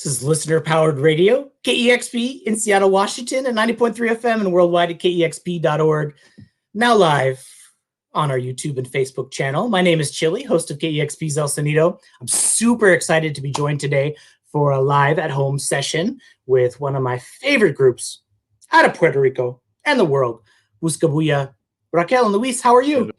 This is listener-powered radio, KEXP in Seattle, Washington, at 90.3 FM and worldwide at KEXP.org. Now live on our YouTube and Facebook channel. My name is Chili, host of KEXP's El Sonido. I'm super excited to be joined today for a live at-home session with one of my favorite groups out of Puerto Rico and the world, Buscabulla. Raquel and Luis, how are you?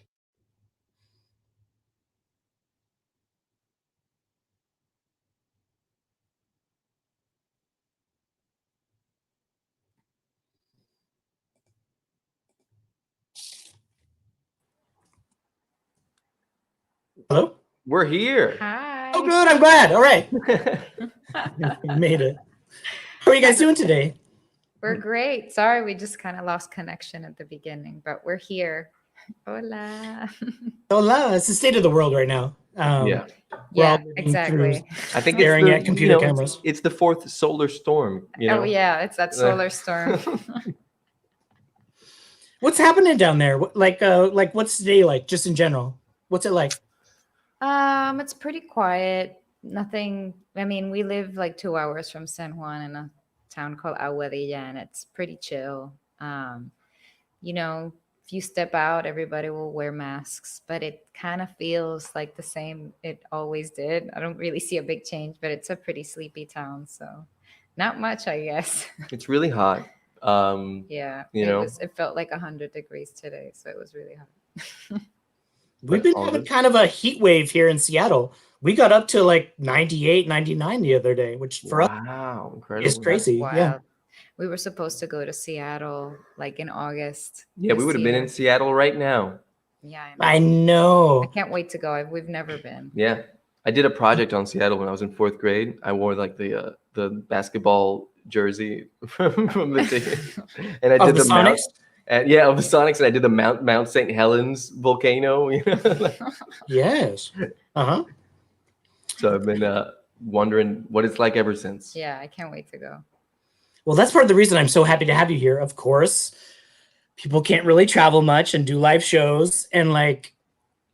Hello? We're here. Hi. Oh, good. I'm glad. All right. You made it. How are you guys doing today? We're great. Sorry, we just kind of lost connection at the beginning, but we're here. Hola. Hola. It's the state of the world right now. Yeah. Yeah, exactly. I think staring it's at computer cameras. It's the fourth solar storm. Oh, yeah. It's that solar storm. What's happening down there? Like what's today like, just in general? What's it like? It's pretty quiet. Nothing. I mean, we live like 2 hours from San Juan in a town called Aguadilla, and it's pretty chill. If you step out, everybody will wear masks, but it kind of feels like the same it always did. I don't really see a big change, but it's a pretty sleepy town, so not much, I guess. It's really hot. Yeah, it felt like 100 degrees today, so it was really hot. We've been having kind of a heat wave here in Seattle. We got up to like 98, 99 the other day, which for us is crazy. Yeah. We were supposed to go to Seattle like in August. Yeah, we would have been in Seattle right now. Yeah, I know. I can't wait to go. We've never been. Yeah. I did a project on Seattle when I was in 4th grade. I wore like the basketball jersey from the team. And I did the Sonics? of the Sonics, and I did the Mount St. Helens volcano. Yes. Uh-huh. So I've been wondering what it's like ever since. Yeah, I can't wait to go. Well, that's part of the reason I'm so happy to have you here. Of course, people can't really travel much and do live shows. And like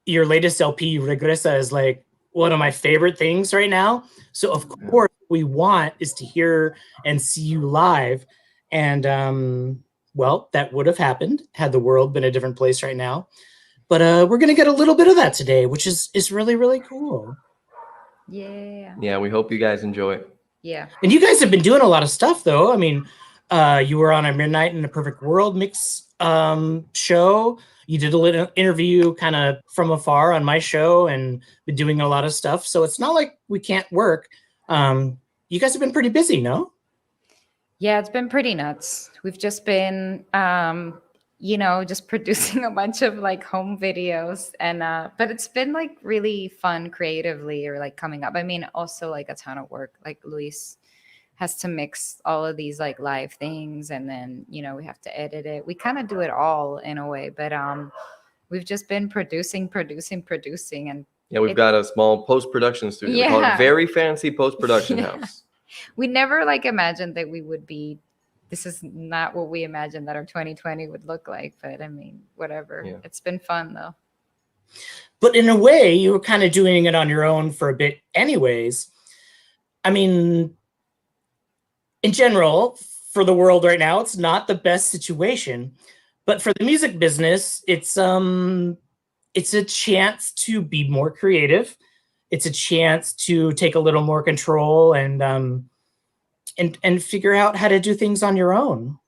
your latest LP, Regresa, is like one of my favorite things right now. So of course, what we want is to hear and see you live. And well, that would have happened had the world been a different place right now. But we're going to get a little bit of that today, which is really, really cool. Yeah. Yeah, we hope you guys enjoy it. Yeah. And you guys have been doing a lot of stuff, though. I mean, you were on a Midnight in a Perfect World mix show. You did a little interview kind of from afar on my show and been doing a lot of stuff. So it's not like we can't work. You guys have been pretty busy, no? Yeah, it's been pretty nuts. We've just been, just producing a bunch of like home videos, and but it's been like really fun creatively, or like coming up. I mean, also like a ton of work. Like Luis has to mix all of these like live things, and then we have to edit it. We kind of do it all in a way, but we've just been producing, and yeah, we've got a small post-production studio. Yeah. We call it Very Fancy Post-Production House. We never like imagined that we would be. This is not what we imagined that our 2020 would look like, but I mean, whatever. Yeah. It's been fun though. But in a way, you were kind of doing it on your own for a bit anyways. I mean, in general, for the world right now, it's not the best situation. But for the music business, it's a chance to be more creative. It's a chance to take a little more control and figure out how to do things on your own.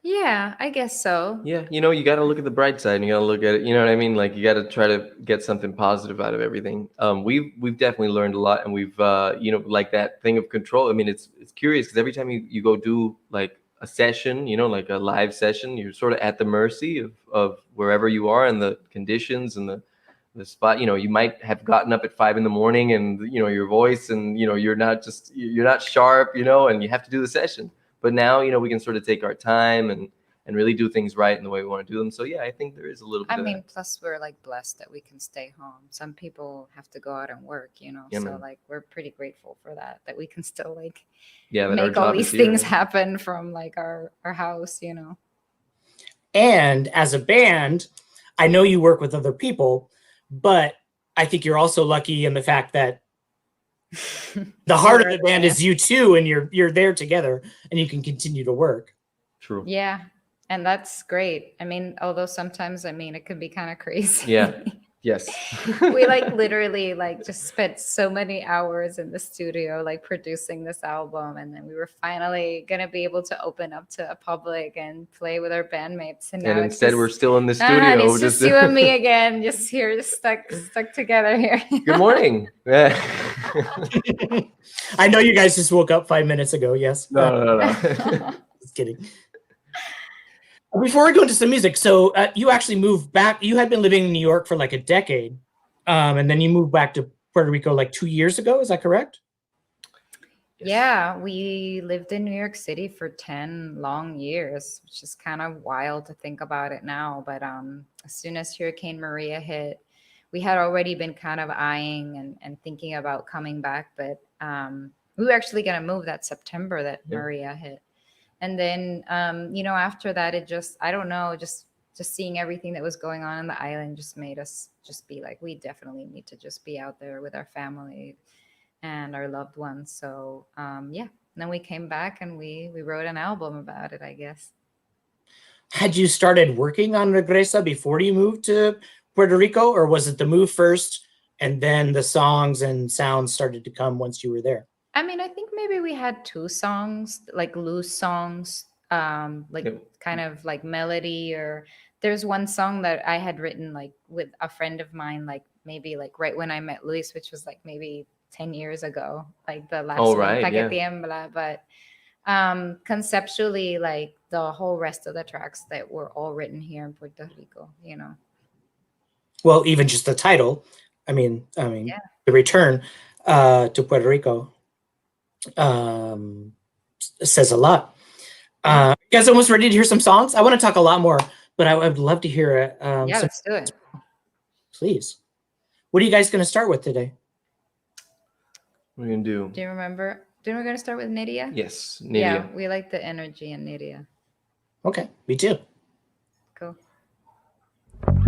Yeah, I guess so. Yeah, you got to look at the bright side, and you got to look at it. You know what I mean? Like you got to try to get something positive out of everything. We've definitely learned a lot, and we've like that thing of control. I mean, it's curious because every time you go do like a session, like a live session, you're sort of at the mercy of wherever you are and the conditions and the spot. You might have gotten up at 5 a.m. and your voice and you're not sharp, and you have to do the session. But now we can sort of take our time and really do things right in the way we want to do them. So yeah, I think there is a little bit. I mean, plus we're like blessed that we can stay home. Some people have to go out and work, Yeah, so man. like we're pretty grateful for that we can still like that make all these things happen from like our house. And as a band, I know you work with other people, but I think you're also lucky in the fact that The heart of Sure, the band yeah. is you two, and you're there together, and you can continue to work. True. Yeah, and that's great. I mean, although sometimes, I mean, it can be kind of crazy. Yeah. Yes. We like literally like just spent so many hours in the studio like producing this album, and then we were finally gonna be able to open up to a public and play with our bandmates. And now And it's instead, just, we're still in the and studio. it's just you and me again, just here, just stuck together here. Good morning. Yeah. I know you guys just woke up 5 minutes ago. Yes. No. Just kidding. Before we go into some music, so you actually moved back. You had been living in New York for like a decade, and then you moved back to Puerto Rico like 2 years ago. Is that correct? Yeah, we lived in New York City for 10 long years, which is kind of wild to think about it now. But as soon as Hurricane Maria hit, we had already been kind of eyeing and thinking about coming back. But we were actually going to move that September that Maria hit. And then, after that, it just, I don't know, just seeing everything that was going on in the island just made us just be like, we definitely need to just be out there with our family and our loved ones. So, and then we came back and we wrote an album about it, I guess. Had you started working on Regresa before you moved to Puerto Rico, or was it the move first and then the songs and sounds started to come once you were there? I mean, I think maybe we had 2 songs, like loose songs, kind of like melody, or there's one song that I had written like with a friend of mine, like maybe like right when I met Luis, which was like maybe 10 years ago, like the last one, right, Pa Que Tiembla. But conceptually, like the whole rest of the tracks that were all written here in Puerto Rico, Well, even just the title, I mean, Yeah. The return to Puerto Rico says a lot. You guys almost ready to hear some songs? I want to talk a lot more, but I would love to hear it. Let's do it. Please. What are you guys going to start with today? What are we going to do? Do you remember? Didn't we going to start with Nydia? Yes. Nydia. Yeah, we like the energy in Nydia. Okay, me too. Cool. Look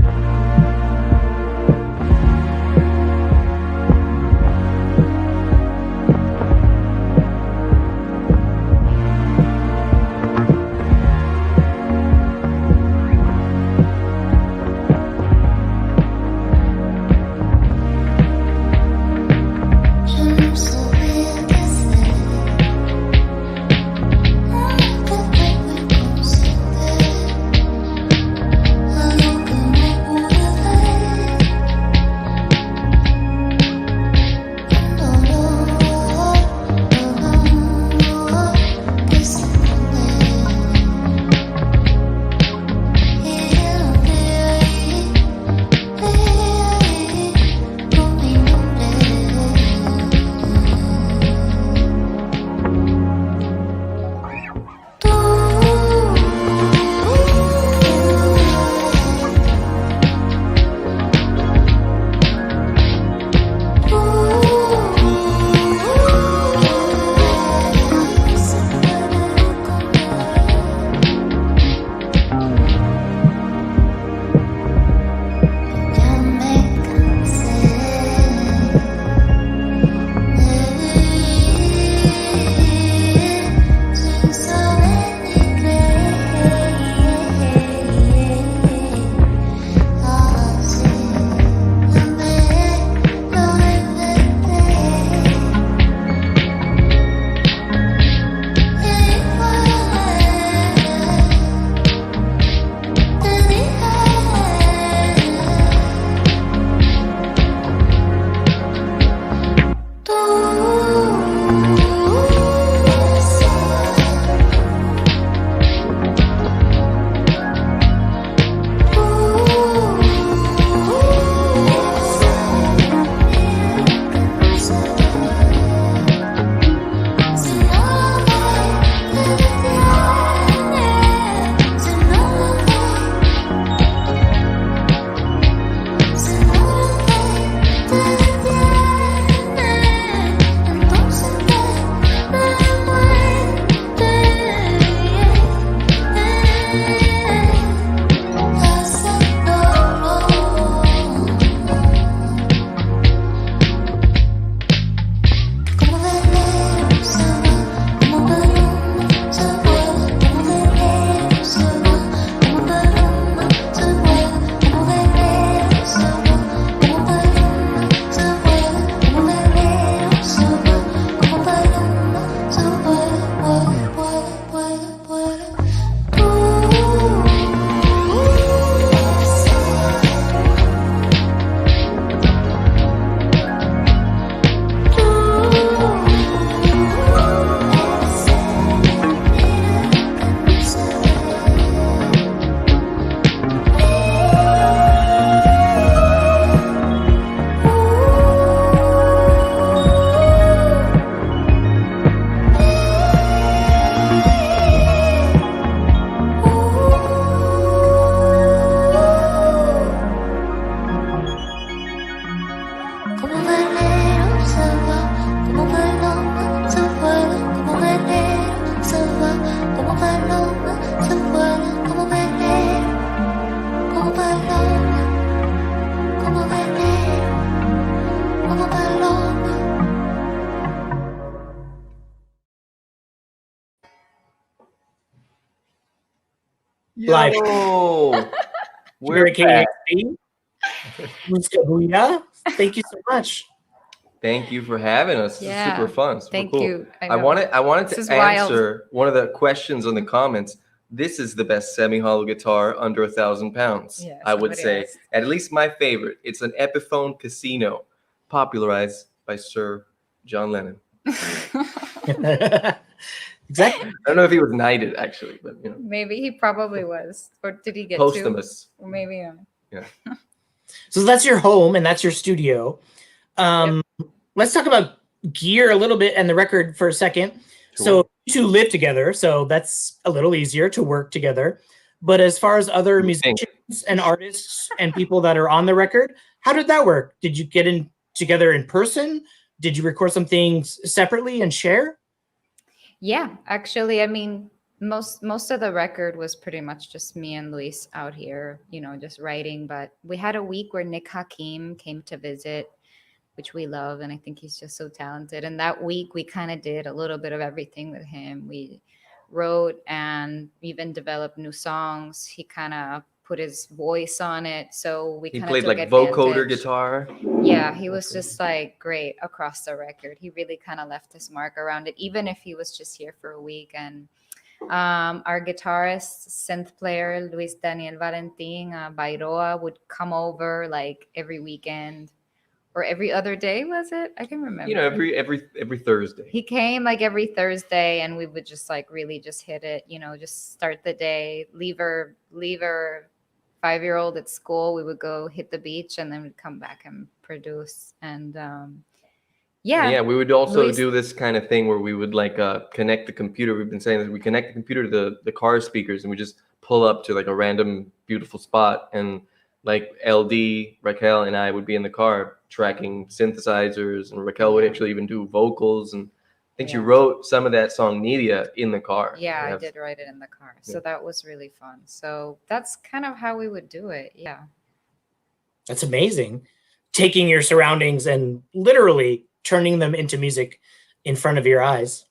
Live. Yo, we're Very back. KEXP. Buscabulla. Thank you so much. Thank you for having us. This is Yeah, super fun. Super thank cool. you. I wanted This to is wild. answer one of the questions on the comments. This is the best semi-hollow guitar under 1,000 pounds. Yeah, I would somebody say, asked. at least my favorite. It's an Epiphone Casino, popularized by Sir John Lennon. Exactly. I don't know if he was knighted actually, but you know, Maybe he probably was. Or did he get posthumous. two? Or maybe Yeah. So that's your home and that's your studio. Let's talk about gear a little bit and the record for a second. Sure. So you two live together, so that's a little easier to work together. But as far as other You think. musicians and artists and people that are on the record, how did that work? Did you get in together in person? Did you record some things separately and share? Yeah, actually, I mean, most of the record was pretty much just me and Luis out here, just writing. But we had a week where Nick Hakim came to visit, which we love, and I think he's just so talented. And that week, we kind of did a little bit of everything with him. We wrote and even developed new songs. He kind of put his voice on it, so we He kind of played took like vocoder advantage. guitar. Yeah, he was just like great across the record. He really kind of left his mark around it, even if he was just here for a week. And our guitarist, synth player, Luis Daniel Valentin Bairoa, would come over like every weekend or every other day, was it? I can remember. You know, every Thursday. He came like every Thursday, and we would just like really just hit it, just start the day, leave her 5-year-old at school. We would go hit the beach, and then we'd come back and produce. And Yeah, we would also Luis- do this kind of thing where we would like connect the computer. We've been saying that we connect the computer to the car speakers, and we just pull up to like a random beautiful spot, and like LD, Raquel, and I would be in the car tracking synthesizers, and Raquel would actually even do vocals. And I think she Yeah. wrote some of that song Nidia in the car. Yeah, We I have- did write it in the car. So Yeah. that was really fun. So that's kind of how we would do it. Yeah. That's amazing. Taking your surroundings and literally turning them into music in front of your eyes.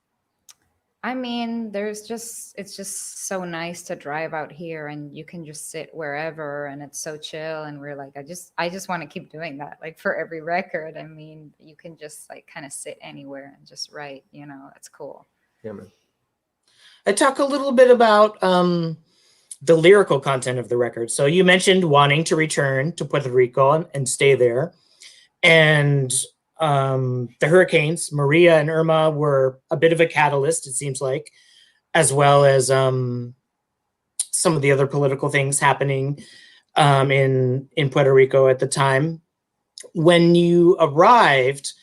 I mean, it's just so nice to drive out here and you can just sit wherever and it's so chill. And we're like, I just want to keep doing that. Like for every record, I mean, you can just like kind of sit anywhere and just write, it's cool. Yeah, man. I talk a little bit about the lyrical content of the record. So you mentioned wanting to return to Puerto Rico and stay there. And the hurricanes, Maria and Irma, were a bit of a catalyst, it seems like, as well as some of the other political things happening in Puerto Rico at the time. When you arrived,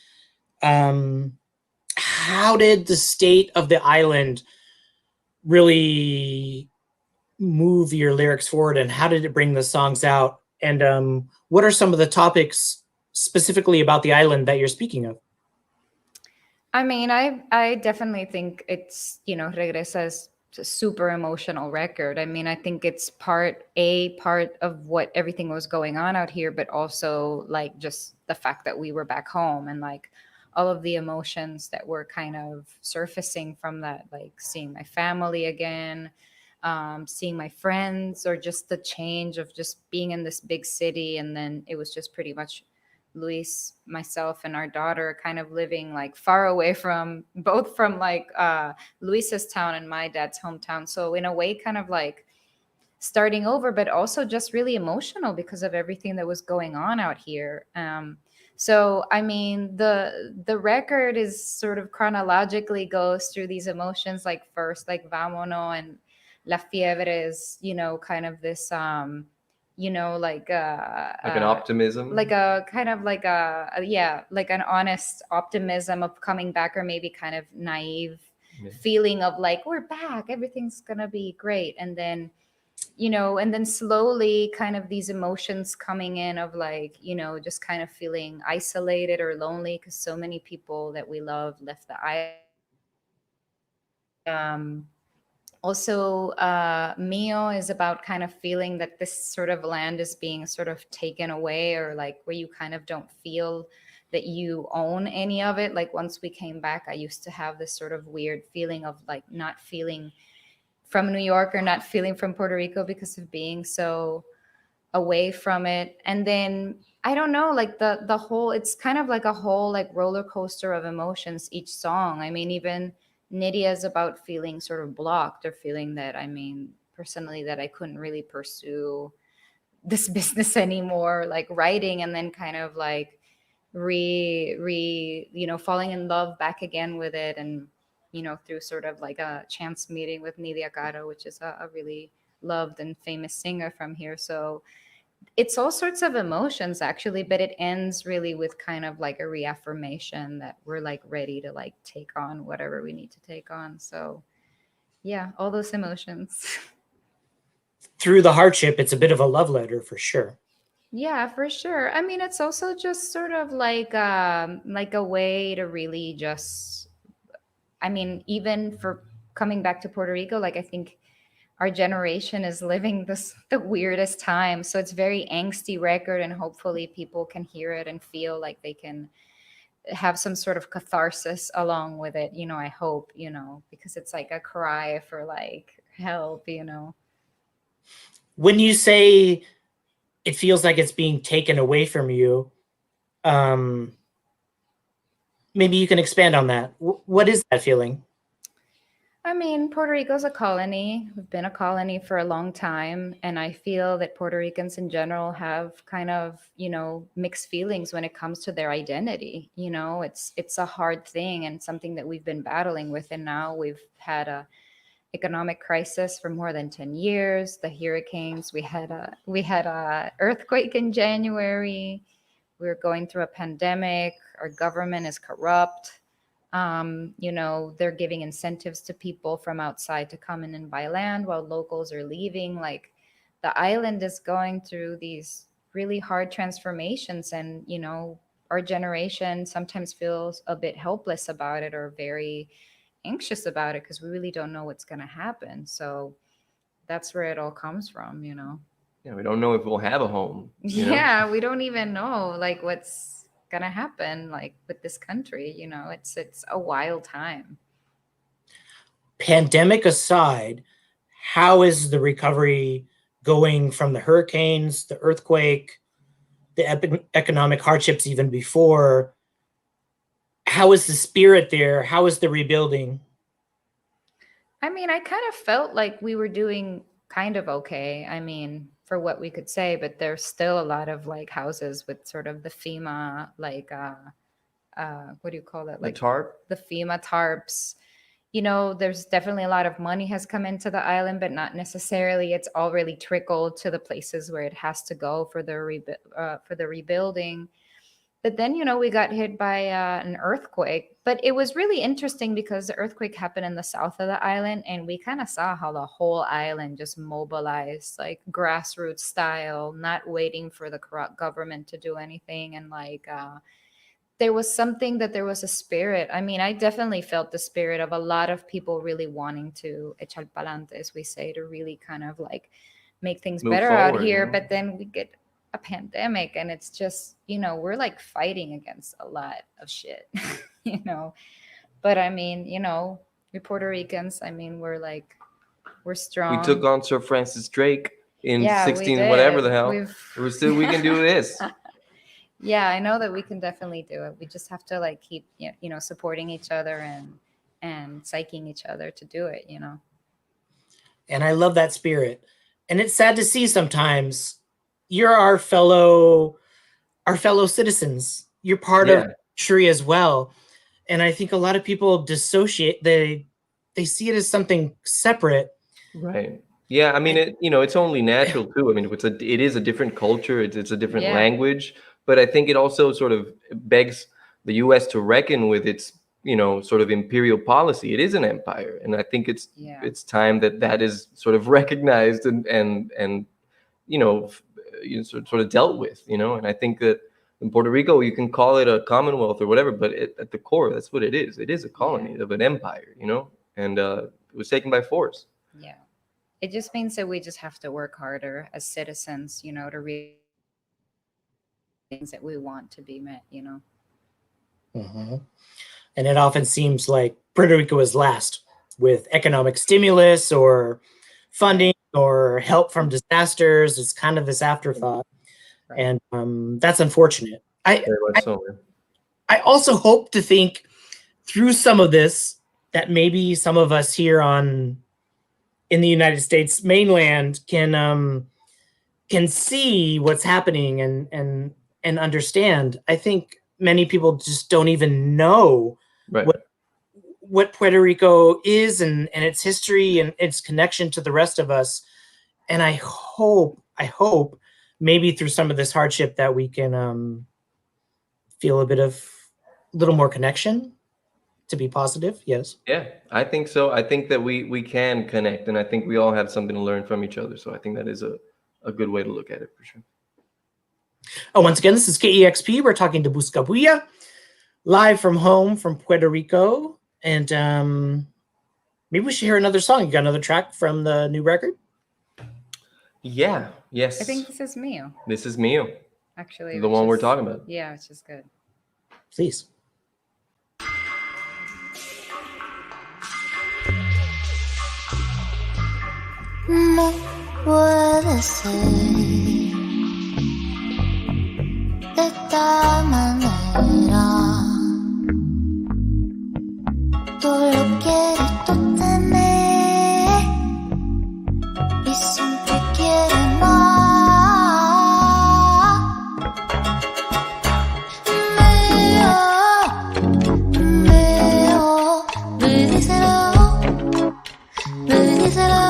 how did the state of the island really move your lyrics forward, and how did it bring the songs out? And what are some of the topics specifically about the island that you're speaking of? I mean, I definitely think it's, Regresa is a super emotional record. I mean, I think it's part of what everything was going on out here, but also like just the fact that we were back home and like all of the emotions that were kind of surfacing from that, like seeing my family again, seeing my friends, or just the change of just being in this big city. And then it was just pretty much Luis, myself, and our daughter kind of living like far away from like Luis's town and my dad's hometown. So in a way, kind of like starting over, but also just really emotional because of everything that was going on out here. So I mean, the record is sort of chronologically goes through these emotions. Like first, like Vámonos and La Fiebre is, kind of this like Like an optimism. like a kind of like like an honest optimism of coming back, or maybe kind of naive feeling of like, we're back, everything's gonna be great. And then and then slowly kind of these emotions coming in of like, just kind of feeling isolated or lonely because so many people that we love left the island. Also, Mio is about kind of feeling that this sort of land is being sort of taken away, or like where you kind of don't feel that you own any of it. Like once we came back, I used to have this sort of weird feeling of like not feeling from New York or not feeling from Puerto Rico because of being so away from it. And then I don't know, like the whole, it's kind of like a whole like roller coaster of emotions each song. I mean, even Nydia is about feeling sort of blocked, or feeling that, I mean, personally, that I couldn't really pursue this business anymore, like writing, and then kind of like falling in love back again with it. And through sort of like a chance meeting with Nydia Caro, which is a really loved and famous singer from here. So it's all sorts of emotions actually, but it ends really with kind of like a reaffirmation that we're like ready to like take on whatever we need to take on. So yeah, all those emotions. Through the hardship, it's a bit of a love letter for sure. Yeah, for sure. I mean, it's also just sort of like a way to really just, I mean, even for coming back to Puerto Rico, like I think our generation is living the weirdest time. So it's very angsty record, and hopefully people can hear it and feel like they can have some sort of catharsis along with it. I hope, because it's like a cry for like help. When you say it feels like it's being taken away from you, maybe you can expand on that. What is that feeling? I mean, Puerto Rico's a colony. We've been a colony for a long time. And I feel that Puerto Ricans in general have kind of, mixed feelings when it comes to their identity. It's a hard thing, and something that we've been battling with. And now we've had a economic crisis for more than 10 years, the hurricanes, we had a earthquake in January. We're going through a pandemic. Our government is corrupt. They're giving incentives to people from outside to come in and buy land while locals are leaving. Like, the island is going through these really hard transformations, and our generation sometimes feels a bit helpless about it, or very anxious about it, because we really don't know what's going to happen. So that's where it all comes from. Yeah, we don't know if we'll have a home. Yeah, we don't even know like what's gonna happen like with this country. It's a wild time. Pandemic aside, how is the recovery going from the hurricanes, the earthquake, the economic hardships even before? How is the spirit there? How is the rebuilding? I mean, I kind of felt like we were doing kind of okay. I mean, for what we could say, but there's still a lot of like houses with sort of the FEMA, like what do you call that? The Like tarp? the FEMA tarps. There's definitely a lot of money has come into the island, but not necessarily it's all really trickled to the places where it has to go for the rebuilding. But then, we got hit by an earthquake. But it was really interesting because the earthquake happened in the south of the island, and we kind of saw how the whole island just mobilized, like grassroots style, not waiting for the government to do anything. And like, there was a spirit. I mean, I definitely felt the spirit of a lot of people really wanting to echar pa'lante, as we say, to really kind of like make things Move better out forward, here. But then we get a pandemic, and it's just, we're like fighting against a lot of shit, you know. But I mean, we Puerto Ricans, I mean, we're strong. We took on Sir Francis Drake in Yeah, we 16 did. whatever the hell. We can do this. Yeah, I know that we can definitely do it. We just have to like keep, supporting each other and psyching each other to do it, And I love that spirit. And it's sad to see sometimes. You're our fellow citizens. You're part of the country as well. And I think a lot of people dissociate. They see it as something separate. Right. Yeah. I mean, it's only natural too. I mean, it is a different culture. It's a different language. But I think it also sort of begs the U.S. to reckon with its, sort of imperial policy. It is an empire, and I think it's time that is sort of recognized and sort of dealt with. And I think that in Puerto Rico, you can call it a commonwealth or whatever, but at the core, that's what it is. It is a colony of an empire, and it was taken by force. Yeah. It just means that we just have to work harder as citizens, to reach things that we want to be met, Mm-hmm. And it often seems like Puerto Rico is last. with economic stimulus or funding or help from disasters. It's kind of this afterthought. Right. And that's unfortunate. Very much so, man. I also hope to think through some of this that maybe some of us here in the United States mainland can see what's happening and understand. I think many people just don't even know Right. what Puerto Rico is and its history and its connection to the rest of us. And I hope maybe through some of this hardship that we can feel a little more connection, to be positive. Yes. Yeah, I think so. I think that we can connect, and I think we all have something to learn from each other. So I think that is a good way to look at it for sure. Oh, once again, this is KEXP. We're talking to Buscabulla, live from home from Puerto Rico. And maybe we should hear another song. You got another track from the new record? Yeah. Yes. I think this is Mio. This is Mio, Actually, the one we're talking about. Yeah, which is good. Please. No puede ser de esta manera. Tú lo quieres tú tener y siempre quieres más. Mío, baby, díselo, baby, díselo.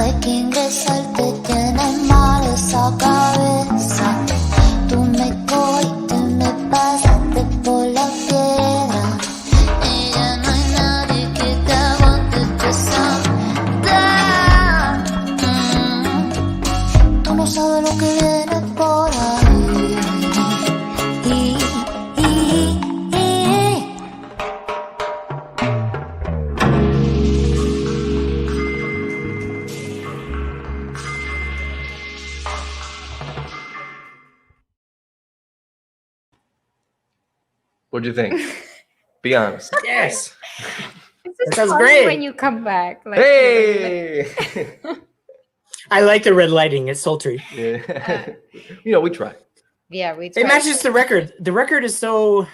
hay que ingresar, te tiene mal esa cabeza. Tú me cogiste, me pasaste por la piedra. Y ya no hay nadie que te aguante esa da. Tú no sabes lo que viene por ahí. What'd you think? Be honest. Yes. This That is sounds funny great. when you come back. Like, Hey. I like the red lighting. It's sultry. Yeah. You know, we try. yeah, we. It tried. matches the record. The record is so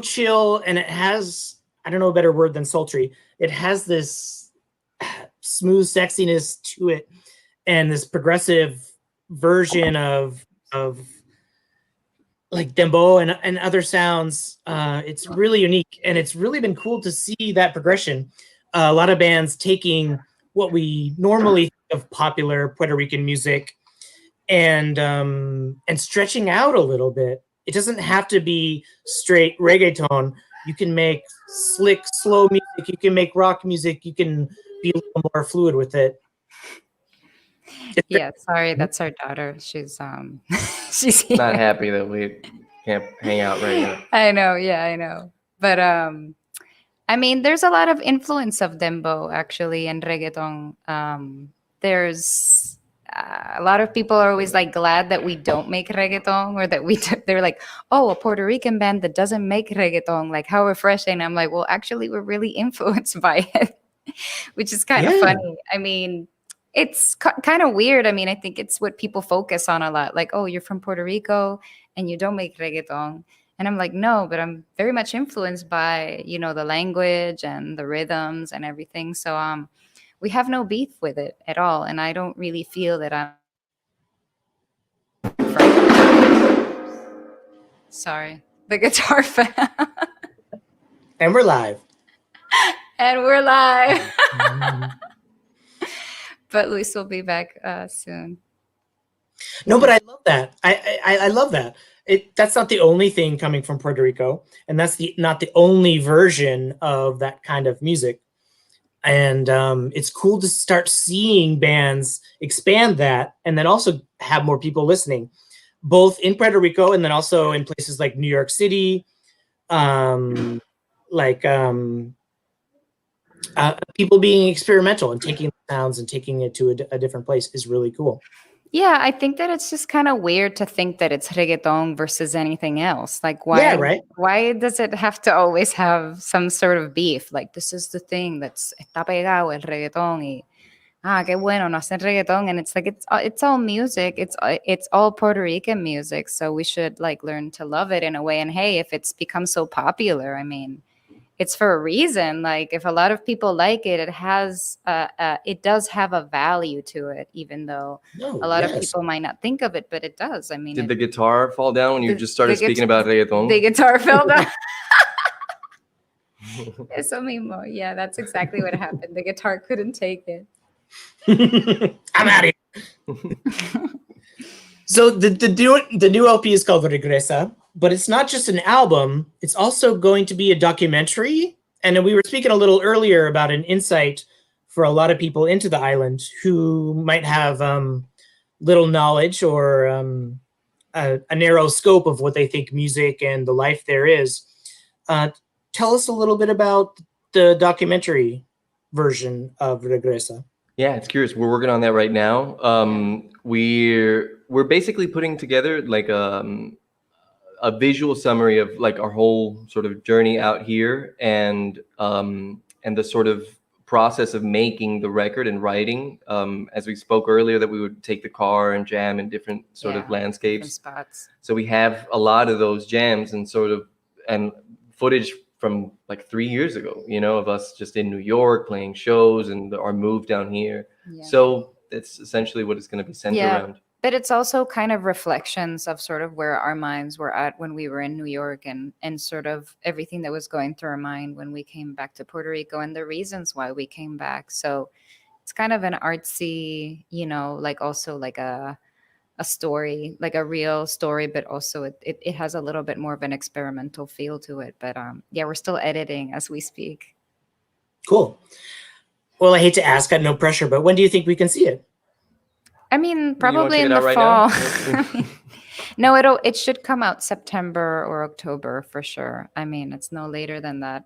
chill, and it has, I don't know a better word than sultry. It has this smooth sexiness to it, and this progressive version of like dembo and other sounds. It's really unique, and it's really been cool to see that progression. A lot of bands taking what we normally think of popular Puerto Rican music and stretching out a little bit. It doesn't have to be straight reggaeton. You can make slick, slow music. You can make rock music. You can be a little more fluid with it. Yeah, sorry, that's our daughter. She's she's here. Not happy that we can't hang out right now. I know, yeah, I know. But I mean, there's a lot of influence of dembo actually and reggaeton. There's a lot of people are always like glad that we don't make reggaeton, or that they're like, oh, a Puerto Rican band that doesn't make reggaeton, like how refreshing. I'm like, well, actually, we're really influenced by it, which is kind of funny. I mean, it's kind of weird. I mean, I think it's what people focus on a lot. Like, oh, you're from Puerto Rico and you don't make reggaeton. And I'm like, no, but I'm very much influenced by, you know, the language and the rhythms and everything. So we have no beef with it at all. And I don't really feel that I'm sorry, the guitar fan. And we're live. And we're live. But Luis will be back soon. No, but I love that. I love that. That's not the only thing coming from Puerto Rico, and that's not the only version of that kind of music. And it's cool to start seeing bands expand that, and then also have more people listening, both in Puerto Rico and then also in places like New York City, people being experimental and taking sounds and taking it to a different place is really cool. Yeah, I think that it's just kind of weird to think that it's reggaeton versus anything else. Like, why? Yeah, right. Why does it have to always have some sort of beef? Like, this is the thing that's está pegado el reggaeton y qué bueno no hacen reggaeton, and it's like it's all music. It's all Puerto Rican music, so we should like learn to love it in a way. And hey, if it's become so popular, I mean, it's for a reason. Like, if a lot of people like it, it does have a value to it, even though a lot of people might not think of it, but it does. I mean, did the guitar fall down when you just started speaking about reggaeton? The guitar fell down. Eso mismo. Yeah, that's exactly what happened. The guitar couldn't take it. I'm out of here. So the new LP is called Regresa, but it's not just an album. It's also going to be a documentary. And we were speaking a little earlier about an insight for a lot of people into the island who might have little knowledge or a narrow scope of what they think music and the life there is. Tell us a little bit about the documentary version of Regresa. Yeah, it's curious. We're working on that right now. We're basically putting together like a visual summary of like our whole sort of journey out here and the sort of process of making the record and writing. As we spoke earlier, that we would take the car and jam in different sort of landscapes. Spots. So we have a lot of those jams and footage from like 3 years ago, you know, of us just in New York playing shows and our move down here. Yeah. So that's essentially what it's going to be centered around. But it's also kind of reflections of sort of where our minds were at when we were in New York and sort of everything that was going through our mind when we came back to Puerto Rico and the reasons why we came back. So it's kind of an artsy, you know, like also like a story, like a real story, but also it has a little bit more of an experimental feel to it. But yeah, we're still editing as we speak. Cool. Well, I hate to ask, got no pressure, but when do you think we can see it? I mean, You wanna probably check in it the out right fall. now? No, it should come out September or October for sure. I mean, it's no later than that.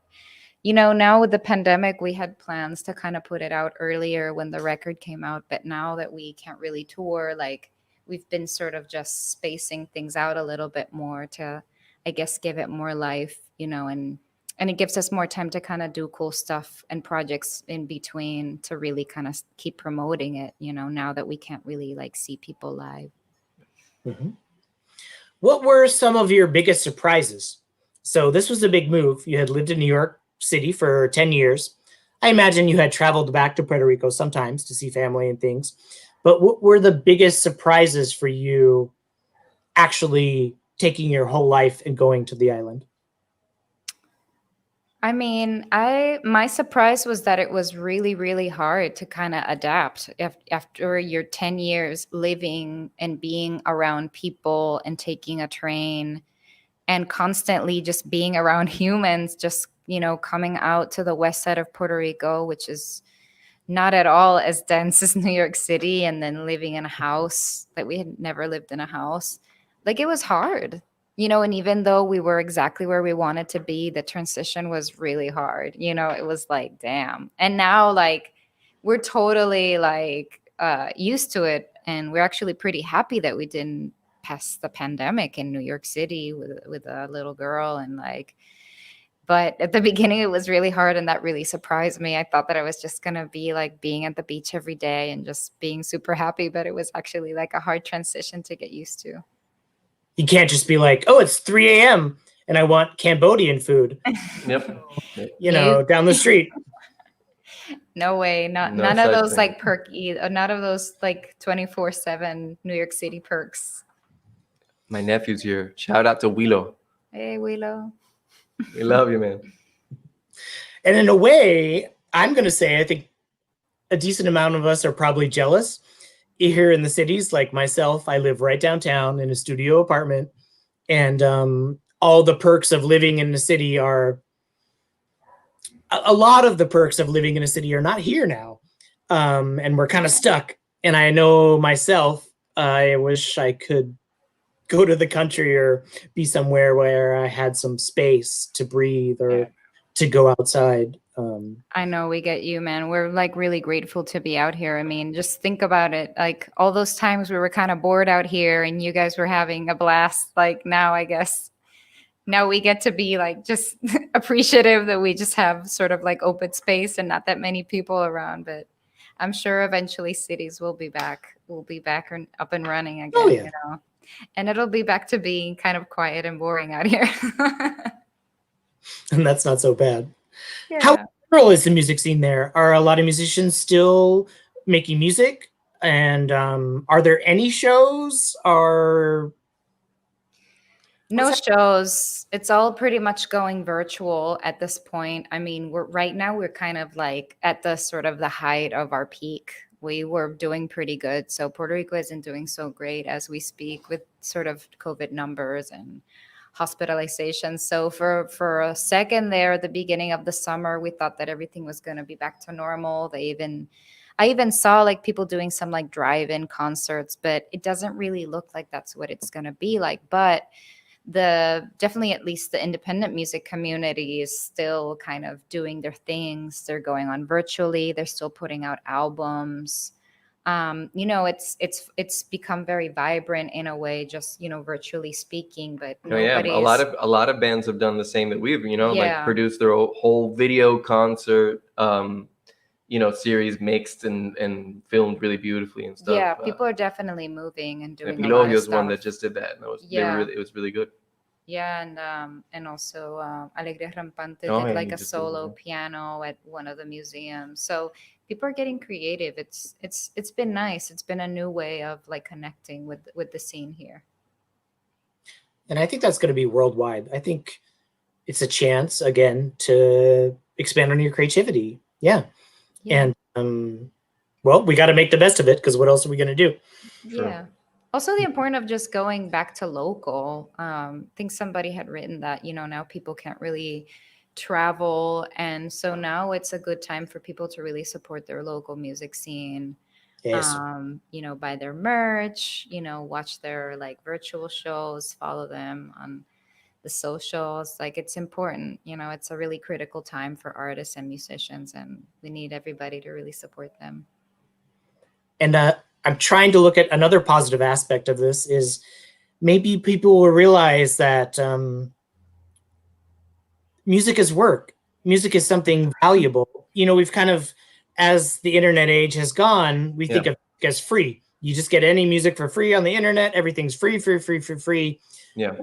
You know, now with the pandemic, we had plans to kind of put it out earlier when the record came out, but now that we can't really tour, like we've been sort of just spacing things out a little bit more to, I guess, give it more life, you know, and it gives us more time to kind of do cool stuff and projects in between to really kind of keep promoting it, you know, now that we can't really like see people live. Mm-hmm. What were some of your biggest surprises? So this was a big move. You had lived in New York City for 10 years. I imagine you had traveled back to Puerto Rico sometimes to see family and things. But what were the biggest surprises for you actually taking your whole life and going to the island? I mean, my surprise was that it was really, really hard to kind of adapt after your 10 years living and being around people and taking a train and constantly just being around humans, just, you know, coming out to the west side of Puerto Rico, which is not at all as dense as New York City, and then living in a house that we had never lived in a house. Like it was hard, you know, and even though we were exactly where we wanted to be, the transition was really hard. You know, it was like, damn. And now like we're totally like used to it, and we're actually pretty happy that we didn't pass the pandemic in New York City with a little girl and like. But at the beginning, it was really hard, and that really surprised me. I thought that I was just going to be like being at the beach every day and just being super happy, but it was actually like a hard transition to get used to. You can't just be like, oh, it's 3 a.m. and I want Cambodian food. Yep. You know, down the street. No way. No None of such those thing. like none of those like 24/7 New York City perks. My nephew's here. Shout out to Willow. Hey, Willow. We love you, man. And in a way, I'm going to say, I think a decent amount of us are probably jealous here in the cities. Like myself, I live right downtown in a studio apartment, and all the perks of living in the city are, a lot of the perks of living in a city are not here now. And we're kind of stuck. And I know myself, I wish I could go to the country or be somewhere where I had some space to breathe or to go outside. I know, we get you, man. We're like really grateful to be out here. I mean, just think about it. Like all those times we were kind of bored out here and you guys were having a blast. Like now, I guess now we get to be like just appreciative that we just have sort of like open space and not that many people around. But I'm sure eventually cities will be back. We'll be back and up and running again, Oh, yeah. you know. And it'll be back to being kind of quiet and boring out here. And that's not so bad. Yeah. How general is the music scene there? Are a lot of musicians still making music? And are there any shows? Or No shows. It's all pretty much going virtual at this point. I mean, we're kind of like at the sort of the height of our peak. We were doing pretty good. So Puerto Rico isn't doing so great as we speak with sort of COVID numbers and hospitalizations. So for a second there at the beginning of the summer, we thought that everything was going to be back to normal. I even saw like people doing some like drive-in concerts, but it doesn't really look like that's what it's going to be like. But definitely at least the independent music community is still kind of doing their things. They're going on virtually. They're still putting out albums. You know, it's become very vibrant in a way, just, you know, virtually speaking, but Oh, yeah, nobody a lot of bands have done the same that we've, you know, like Yeah. produced their whole video concert, you know, series mixed and filmed really beautifully and stuff. Yeah, people are definitely moving and doing a lot of Pinocchio's stuff. one that just did that, and it was really good. Yeah, and also Alegría Rampante Oh, did yeah, like he a just did solo that. piano at one of the museums. So people are getting creative. It's been nice. It's been a new way of like connecting with the scene here. and I think that's going to be worldwide. I think it's a chance again to expand on your creativity. Yeah. Yeah. And well, we got to make the best of it because what else are we going to do? Sure. Yeah. Also, the importance of just going back to local. I think somebody had written that, now people can't really travel. And so now it's a good time for people to really support their local music scene. Yes. Buy their merch, watch their like virtual shows, follow them on the socials. Like it's important, it's a really critical time for artists and musicians, and we need everybody to really support them. And I'm trying to look at another positive aspect of this is maybe people will realize that music is work. Music is something valuable. We've kind of, as the internet age has gone, we think of it as free. You just get any music for free on the internet. Everything's free. Yeah.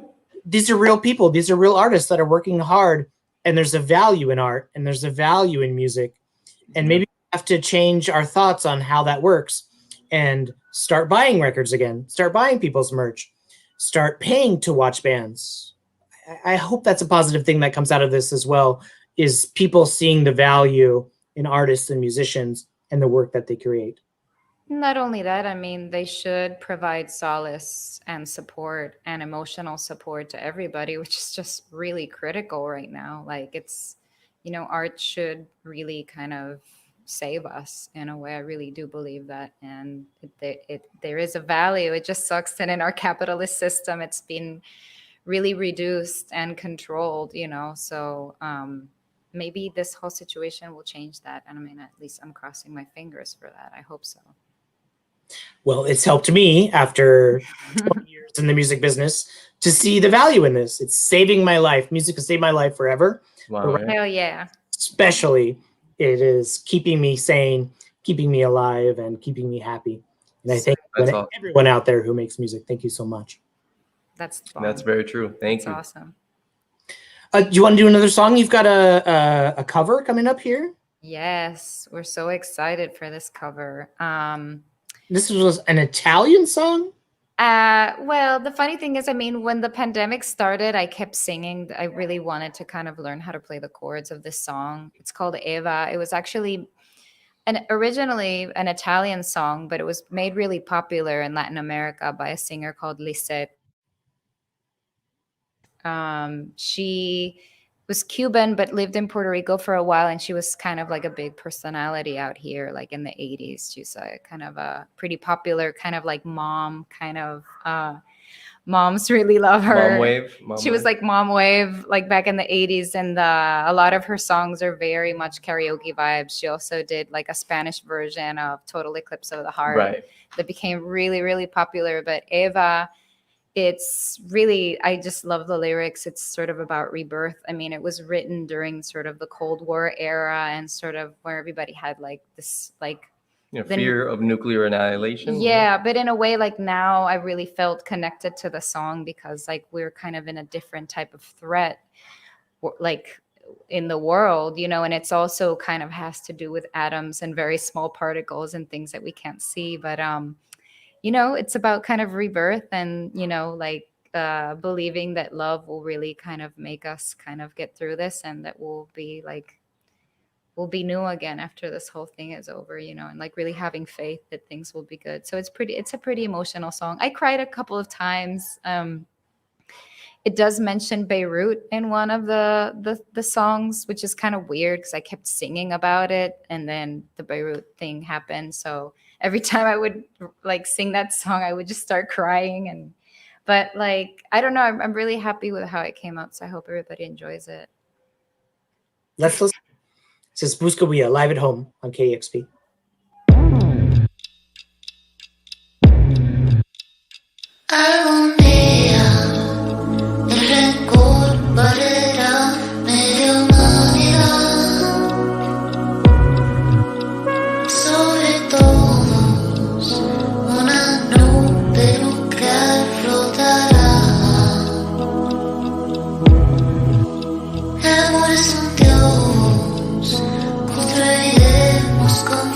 These are real people. These are real artists that are working hard, and there's a value in art and there's a value in music. And maybe we have to change our thoughts on how that works and start buying records again, start buying people's merch, start paying to watch bands. I hope that's a positive thing that comes out of this as well, is people seeing the value in artists and musicians and the work that they create. Not only that, I mean, they should provide solace and support and emotional support to everybody, which is just really critical right now. Like it's, art should really kind of save us in a way. I really do believe that. And there is a value. It just sucks that in our capitalist system, it's been really reduced and controlled, so maybe this whole situation will change that. And I mean, at least I'm crossing my fingers for that. I hope so. Well, it's helped me after 20 years in the music business to see the value in this. It's saving my life. Music has saved my life forever. Wow. Hell yeah. Especially, it is keeping me sane, keeping me alive, and keeping me happy. And I thank everyone out there who makes music. Thank you so much. That's very true. Thank you. That's awesome. Do you want to do another song? You've got a cover coming up here. Yes, we're so excited for this cover. This was an Italian song? Well, the funny thing is, I mean, when the pandemic started, I kept singing. I really wanted to kind of learn how to play the chords of this song. It's called Eva. It was actually originally an Italian song, but it was made really popular in Latin America by a singer called Lisette. She was Cuban, but lived in Puerto Rico for a while. And she was kind of like a big personality out here, like in the 80s. She's a kind of a pretty popular, kind of like mom, kind of, moms really love her. Mom wave. She was like mom wave, like back in the 80s. And a lot of her songs are very much karaoke vibes. She also did like a Spanish version of Total Eclipse of the Heart that became really, really popular. But Eva, it's really, I just love the lyrics. It's sort of about rebirth. I mean, it was written during sort of the Cold War era and sort of where everybody had like this, like, fear of nuclear annihilation. Yeah, but in a way, like now I really felt connected to the song because like we're kind of in a different type of threat, like in the world, and it's also kind of has to do with atoms and very small particles and things that we can't see. But, it's about kind of rebirth and, like believing that love will really kind of make us kind of get through this and that we'll be new again after this whole thing is over, and like really having faith that things will be good. So it's a pretty emotional song. I cried a couple of times. It does mention Beirut in one of the songs, which is kind of weird because I kept singing about it and then the Beirut thing happened. So every time I would like sing that song, I would just start crying. But like, I don't know, I'm really happy with how it came out. So I hope everybody enjoys it. Let's listen. This is Buscabulla live at home on KEXP. Algún día el rencor barrerá media humanidad. Sobre todos una nube nuclear flotará. El amor es un Dios, construiremos con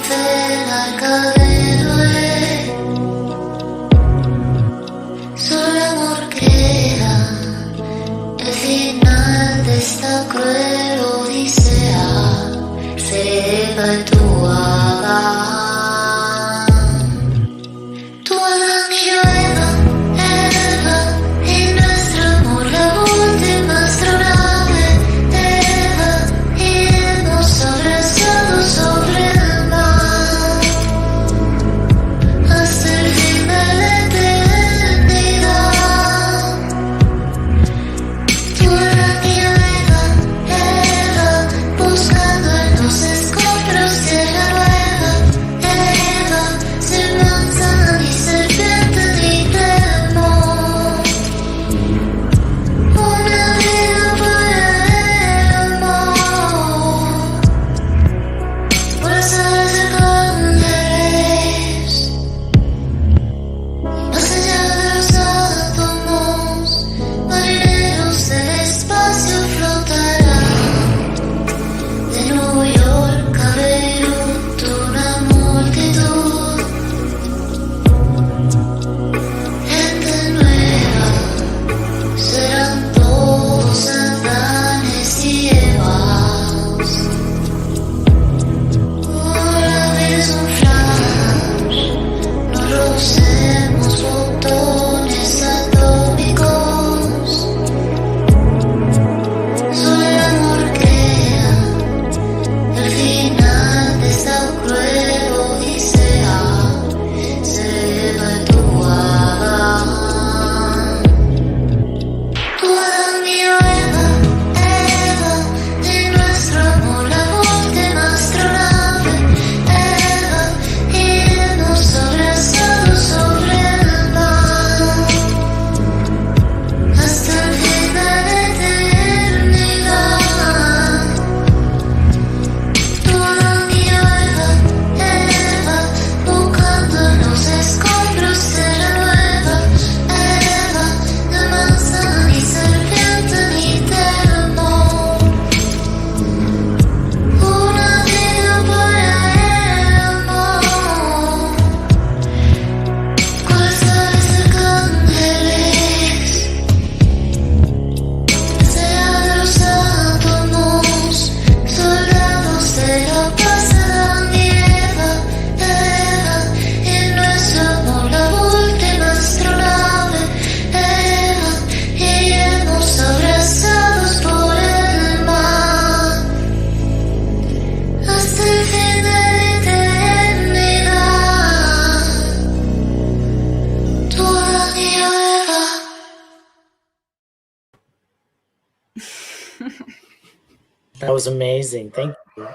That was amazing. Thank you.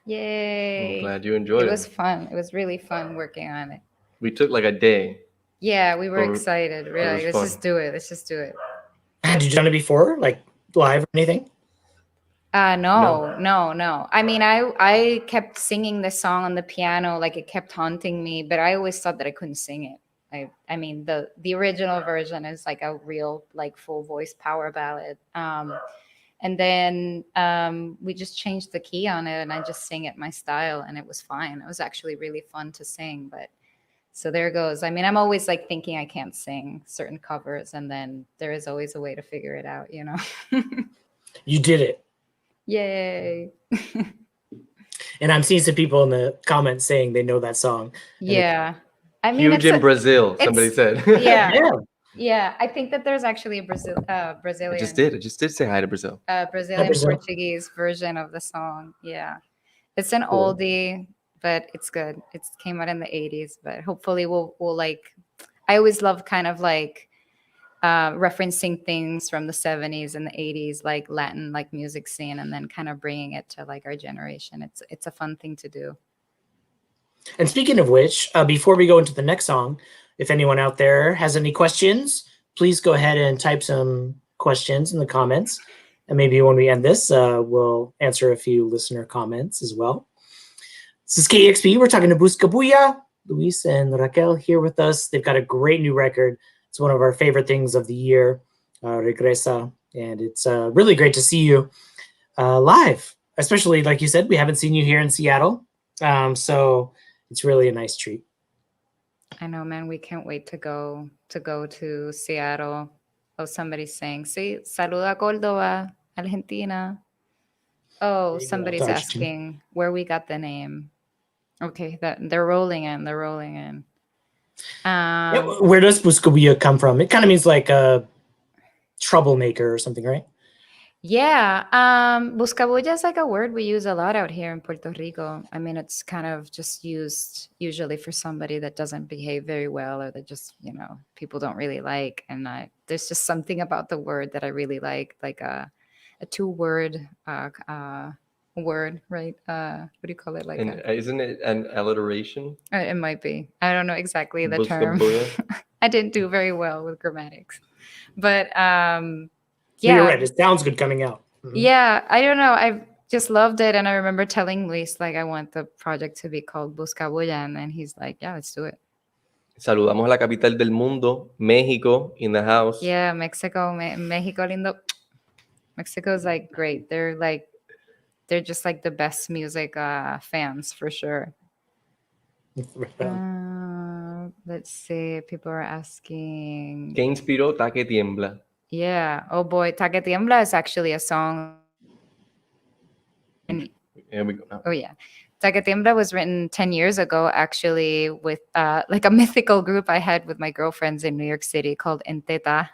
Yay. I'm glad you enjoyed It it. was fun. It was really fun working on it. We took like a day. Yeah, we were Or- excited. it Really, was let's fun. just do it. Let's just do it. Had you done it before, like live or anything? No. I mean, I kept singing this song on the piano, like it kept haunting me, but I always thought that I couldn't sing it. I mean, the original version is like a real, like, full voice power ballad. And then we just changed the key on it, and I just sing it my style, and it was fine. It was actually really fun to sing, but so there goes. I mean, I'm always like thinking I can't sing certain covers, and then there is always a way to figure it out, you know? You did it. Yay. And I'm seeing some people in the comments saying they know that song. Yeah. I mean, Huge in Brazil, somebody it's- said. Yeah. Yeah. Yeah. I think that there's actually a I Brazilian, just did say hi to Brazil. Brazilian Brazil. Portuguese version of the song. Yeah. It's an Cool. oldie, but it's good. It came out in the 80s, but hopefully we'll like, I always love kind of like referencing things from the 70s and the 80s, like Latin, like music scene, and then kind of bringing it to like our generation. It's a fun thing to do. And speaking of which, before we go into the next song, if anyone out there has any questions, please go ahead and type some questions in the comments. And maybe when we end this, we'll answer a few listener comments as well. This is KEXP. We're talking to Buscabulla, Luis and Raquel here with us. They've got a great new record. It's one of our favorite things of the year, Regresa. And it's really great to see you live, especially, like you said, we haven't seen you here in Seattle. So it's really a nice treat. I know, man. We can't wait to go to Seattle. Oh, somebody's saying, "Sí, saluda Córdoba, Argentina." Oh, There you go. somebody's Argentina. asking where we got the name. Okay, that they're rolling in. They're rolling in. Yeah, where does Buscabulla come from? It kind of means like a troublemaker or something, right? Yeah, buscabulla is like a word we use a lot out here in Puerto Rico. I mean, it's kind of just used usually for somebody that doesn't behave very well, or that just, you know, people don't really like. And there's just something about the word that I really like a two-word word, right? What do you call it? Like And isn't it an alliteration? it might be. I don't know exactly the term. Buscabulla? I didn't do very well with grammatics, but So yeah. you're right. It sounds good coming out. Mhm. Yeah, I don't know. I just loved it. And I remember telling Luis, like, I want the project to be called Buscabulla. And then he's like, yeah, let's do it. Saludamos a la capital del mundo, México, in the house. Yeah, Mexico, Mexico lindo. Mexico's like great. They're just like the best music fans for sure. Let's see. People are asking. ¿Qué inspiró Taque Tiembla? Yeah. Oh boy, Taque Tiembla is actually a song. Here we go now. Oh yeah. Taque Tiembla was written 10 years ago, actually, with like a mythical group I had with my girlfriends in New York City called Enteta.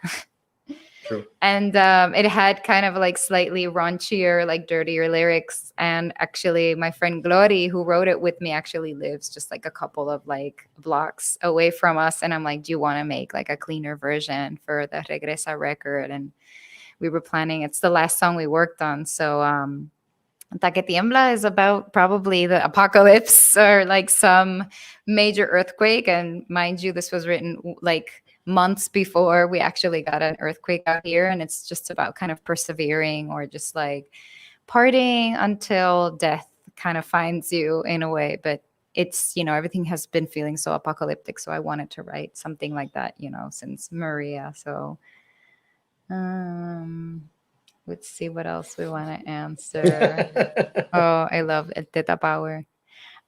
True. And it had kind of like slightly raunchier, like dirtier lyrics. And actually, my friend Glory, who wrote it with me, actually lives just like a couple of like blocks away from us. And I'm like, do you want to make like a cleaner version for the Regresa record? And we were planning, it's the last song we worked on. So Taque Tiembla is about probably the apocalypse or like some major earthquake. And mind you, this was written like months before we actually got an earthquake out here. And it's just about kind of persevering or just like partying until death kind of finds you in a way. But it's, you know, everything has been feeling so apocalyptic. So I wanted to write something like that, you know, since Maria. So let's see what else we want to answer. Oh, I love it. Theta Power.